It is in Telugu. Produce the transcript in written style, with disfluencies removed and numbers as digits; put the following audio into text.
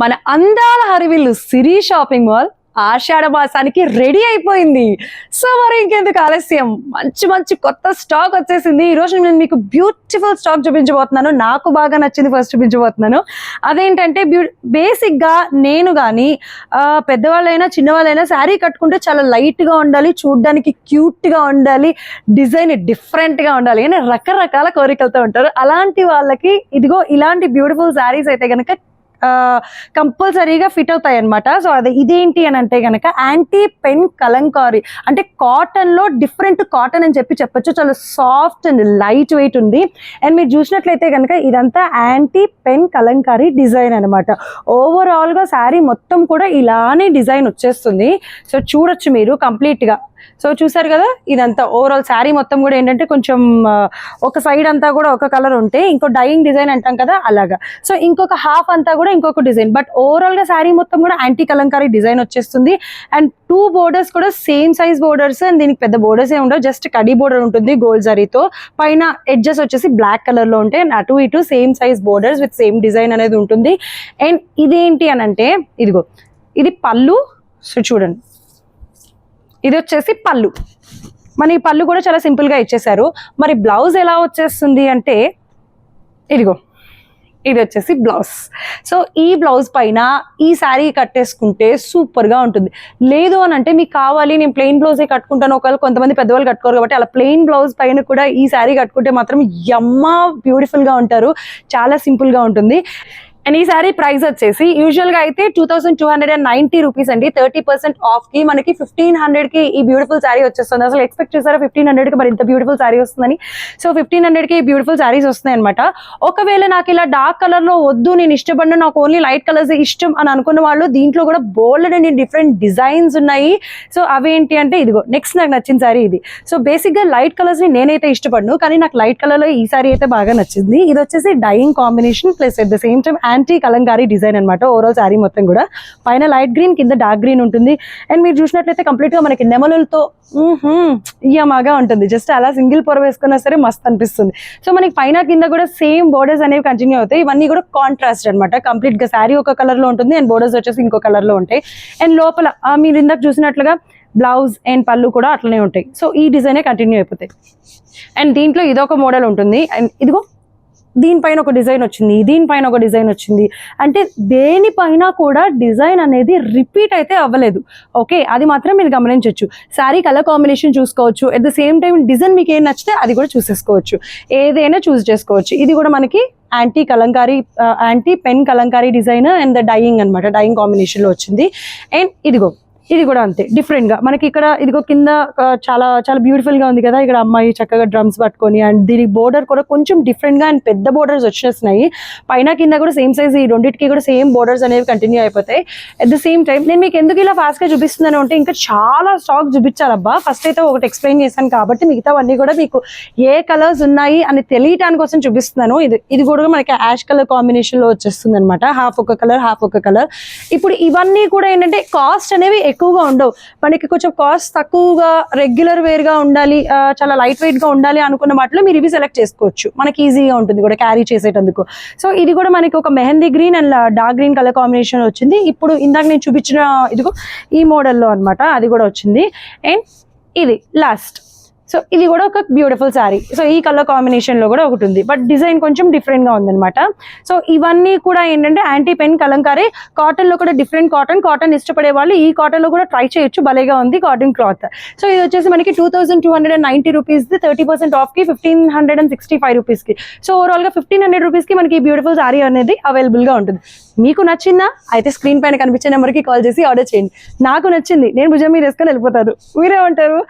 మన అందాల హరివిల్లు సిరి షాపింగ్ మాల్ ఆషాఢ మాసానికి రెడీ అయిపోయింది. సో మరి ఇంకెందుకు ఆలస్యం, మంచి మంచి కొత్త స్టాక్ వచ్చేసింది. ఈ రోజు నేను మీకు బ్యూటిఫుల్ స్టాక్ చూపించబోతున్నాను. నాకు బాగా నచ్చింది ఫస్ట్ చూపించబోతున్నాను. అదేంటంటే బేసిక్ గా నేను కానీ పెద్దవాళ్ళైనా చిన్నవాళ్ళైనా శారీ కట్టుకుంటే చాలా లైట్ గా ఉండాలి, చూడడానికి క్యూట్ గా ఉండాలి, డిజైన్ డిఫరెంట్ గా ఉండాలి అని రకరకాల కోరికలతో ఉంటారు. అలాంటి వాళ్ళకి ఇదిగో ఇలాంటి బ్యూటిఫుల్ శారీస్ అయితే కనుక కంపల్సరీగా ఫిట్ అవుతాయి అనమాట. సో అది ఇదేంటి అని అంటే కనుక యాంటీ పెన్ కలంకారీ, అంటే కాటన్ లో డిఫరెంట్ కాటన్ అని చెప్పొచ్చు. చాలా సాఫ్ట్ అండ్ లైట్ వెయిట్ ఉంది. అండ్ మీరు చూసినట్లయితే కనుక ఇదంతా యాంటీ పెన్ కలంకారీ డిజైన్ అనమాట. ఓవరాల్ గా శారీ మొత్తం కూడా ఇలానే డిజైన్ వచ్చేస్తుంది. సో చూడొచ్చు మీరు కంప్లీట్ గా. సో చూసారు కదా, ఇదంతా ఓవరాల్ శారీ మొత్తం కూడా ఏంటంటే కొంచెం ఒక సైడ్ అంతా కూడా ఒక కలర్ ఉంటే ఇంకో డైయింగ్ డిజైన్ అంటాం కదా అలాగా. సో ఇంకొక హాఫ్ అంతా కూడా ఇంకొక డిజైన్, బట్ ఓవరాల్ గా శారీ మొత్తం కూడా యాంటీ కలంకారీ డిజైన్ వచ్చేస్తుంది. అండ్ 2 బోర్డర్స్ కూడా సేమ్ సైజ్ బోర్డర్స్. అండ్ దీనికి పెద్ద బోర్డర్స్ ఏ ఉండవు, జస్ట్ కడీ బోర్డర్ ఉంటుంది గోల్డ్ జరీతో. పైన ఎడ్జెస్ వచ్చేసి బ్లాక్ కలర్ లో ఉంటాయి. అటు ఇటు same size borders with same design అనేది ఉంటుంది. అండ్ ఇదేంటి అని అంటే ఇదిగో ఇది పళ్ళు. సో చూడండి, ఇది వచ్చేసి పళ్ళు. మన ఈ పళ్ళు కూడా చాలా సింపుల్ గా ఇచ్చేసారు. మరి బ్లౌజ్ ఎలా వచ్చేస్తుంది అంటే ఇదిగో ఇది వచ్చేసి బ్లౌజ్. సో ఈ బ్లౌజ్ పైన ఈ శారీ కట్టేసుకుంటే సూపర్ గా ఉంటుంది. లేదు అని అంటే మీకు కావాలి నేను ప్లెయిన్ బ్లౌజే కట్టుకుంటాను, ఒకవేళ కొంతమంది పెద్దవాళ్ళు కట్టుకోరు కాబట్టి అలా ప్లెయిన్ బ్లౌజ్ పైన కూడా ఈ శారీ కట్టుకుంటే మాత్రం యమ్మా బ్యూటిఫుల్ గా ఉంటారు. చాలా సింపుల్ గా ఉంటుంది. అండ్ ఈ శారీ ప్రైస్ వచ్చేసి యూజువల్ గా అయితే 2290 రూపీస్ అండి. 30% ఆఫ్ కి మనకి 1500 కి ఈ బ్యూటిఫుల్ శారీ వచ్చేస్తుంది. అసలు ఎక్స్పెక్ట్ చేశారా 1500 కి మరి ఇంత బ్యూటిఫుల్ శారీ వస్తుందని? సో 1500 కి ఈ బ్యూటిఫుల్ శారీస్ వస్తున్నాయి అనమాట. ఒకవేళ నాకు ఇలా డార్క్ కలర్ లో వద్దు, నేను ఇష్టపడిన నాకు ఓన్లీ లైట్ కలర్స్ ఇష్టం అని అనుకున్న వాళ్ళు దీంట్లో కూడా బోల్డ్ అండ్ డిఫరెంట్ డిజైన్స్ ఉన్నాయి. సో అవేంటి అంటే ఇదిగో నెక్స్ట్ నాకు నచ్చిన శారీ ఇది. సో బేసిక్ గా లైట్ కలర్స్ ని నేనైతే ఇష్టపడను, కానీ నాకు లైట్ కలర్ లో ఈ శారీ అయితే బాగా నచ్చింది. ఇది వచ్చేసి dyeing combination plus at the same time anti Kalamkari design అనమాట. ఓవరాల్ శారీ మొత్తం కూడా పైన లైట్ గ్రీన్ కింద డార్క్ గ్రీన్ ఉంటుంది. అండ్ మీరు చూసినట్లయితే కంప్లీట్ గా మనకి నెమలులతో యమాగా ఉంటుంది. జస్ట్ అలా సింగిల్ పొర వేసుకున్నా సరే మస్త్ అనిపిస్తుంది. సో మనకి పైన కింద కూడా సేమ్ బోర్డర్స్ అనేవి కంటిన్యూ అవుతాయి. ఇవన్నీ కూడా కాంట్రాస్ట్ అనమాట. కంప్లీట్ గా శారీ ఒక కలర్ లో ఉంటుంది అండ్ బోర్డర్స్ వచ్చేసి ఇంకో కలర్ లో ఉంటాయి. అండ్ లోపల మీరు ఇందాక చూసినట్లుగా బ్లౌజ్ అండ్ పళ్ళు కూడా అట్లనే ఉంటాయి. సో ఈ డిజైనే కంటిన్యూ అయిపోతాయి. అండ్ దీంట్లో ఇదొక మోడల్ ఉంటుంది. అండ్ ఇదిగో దీనిపైన ఒక డిజైన్ వచ్చింది, దీనిపైన ఒక డిజైన్ వచ్చింది. అంటే దేనిపైన కూడా డిజైన్ అనేది రిపీట్ అయితే అవ్వలేదు. ఓకే, అది మాత్రం మీరు గమనించవచ్చు. శారీ కలర్ కాంబినేషన్ చూసుకోవచ్చు, at the same time design మీకు ఏం నచ్చితే అది కూడా చూసేసుకోవచ్చు, ఏదైనా చూస్ చేసుకోవచ్చు. ఇది కూడా మనకి anti Kalamkari, anti pen Kalamkari design and dyeing అనమాట, డైయింగ్ కాంబినేషన్ లో వచ్చింది. అండ్ ఇదిగో ఇది కూడా అంతే డిఫరెంట్ గా మనకి ఇక్కడ ఇదిగో కింద చాలా చాలా బ్యూటిఫుల్ గా ఉంది కదా. ఇక్కడ అమ్మాయి చక్కగా డ్రమ్స్ పట్టుకొని, అండ్ దీని బోర్డర్ కూడా కొంచెం డిఫరెంట్ గా అండ్ పెద్ద బోర్డర్స్ వచ్చేస్తున్నాయి. పైన కింద కూడా సేమ్ సైజ్, ఈ రెండింటికి కూడా సేమ్ బోర్డర్స్ అనేవి కంటిన్యూ అయిపోతాయి. అట్ ద సేమ్ టైం నేను మీకు ఎందుకు ఇలా ఫాస్ట్ గా చూపిస్తున్నాను అంటే ఇంకా చాలా స్టాక్ చూపించాలబ్బా. ఫస్ట్ అయితే ఒకటి ఎక్స్ప్లెయిన్ చేశాను కాబట్టి మిగతావన్నీ కూడా మీకు ఏ కలర్స్ ఉన్నాయి అని తెలియటానికి కోసం చూపిస్తున్నాను. ఇది కూడా మనకి యాష్ కలర్ కాంబినేషన్ లో వచ్చేస్తుంది అనమాట. హాఫ్ ఒక కలర్, హాఫ్ ఒక కలర్. ఇప్పుడు ఇవన్నీ కూడా ఏంటంటే కాస్ట్ అనేవి ఎక్కువగా ఉండవు. మనకి కొంచెం కాస్ట్ తక్కువగా, రెగ్యులర్ వేర్ గా ఉండాలి, చాలా లైట్ వెయిట్ గా ఉండాలి అనుకున్న వాటిలో మీరు ఇవి సెలెక్ట్ చేసుకోవచ్చు. మనకి ఈజీగా ఉంటుంది కూడా క్యారీ చేసేటందుకు. సో ఇది కూడా మనకి ఒక mehndi green and dark green colour combination వచ్చింది. ఇప్పుడు ఇందాక నేను చూపించిన ఇదిగో ఈ మోడల్లో అనమాట, అది కూడా వచ్చింది. అండ్ ఇది లాస్ట్. సో ఇది కూడా ఒక బ్యూటిఫుల్ శారీ. సో ఈ కలర్ కాంబినేషన్ లో కూడా ఒకటి ఉంది, బట్ డిజైన్ కొంచెం డిఫరెంట్ గా ఉందన్నమాట. సో ఇవన్నీ కూడా ఏంటంటే యాంటీ పెన్ కలంకారీ. కాటన్ లో కూడా డిఫరెంట్ కాటన్ ఇష్టపడే వాళ్ళు ఈ కాటన్ లో కూడా ట్రై చేయొచ్చు, భలేగా ఉంది కాటన్ క్లాత్. సో ఇది వచ్చేసి మనకి 2290 రూపీస్, 30% ఆఫ్ కి 1565 రూపీస్ కి. సో ఓవరాల్ గా 1500 రూపీస్ కి మనకి బ్యూటిఫుల్ శారీ అనేది అవైలబుల్ గా ఉంటుంది. మీకు నచ్చిందా అయితే స్క్రీన్ పైన కనిపించే నెంబర్ కి కాల్ చేసి ఆర్డర్ చేయండి. నాకు నచ్చింది, నేను భుజం మీద వేసుకొని వెళ్ళిపోతాను. మీరేమంటారు?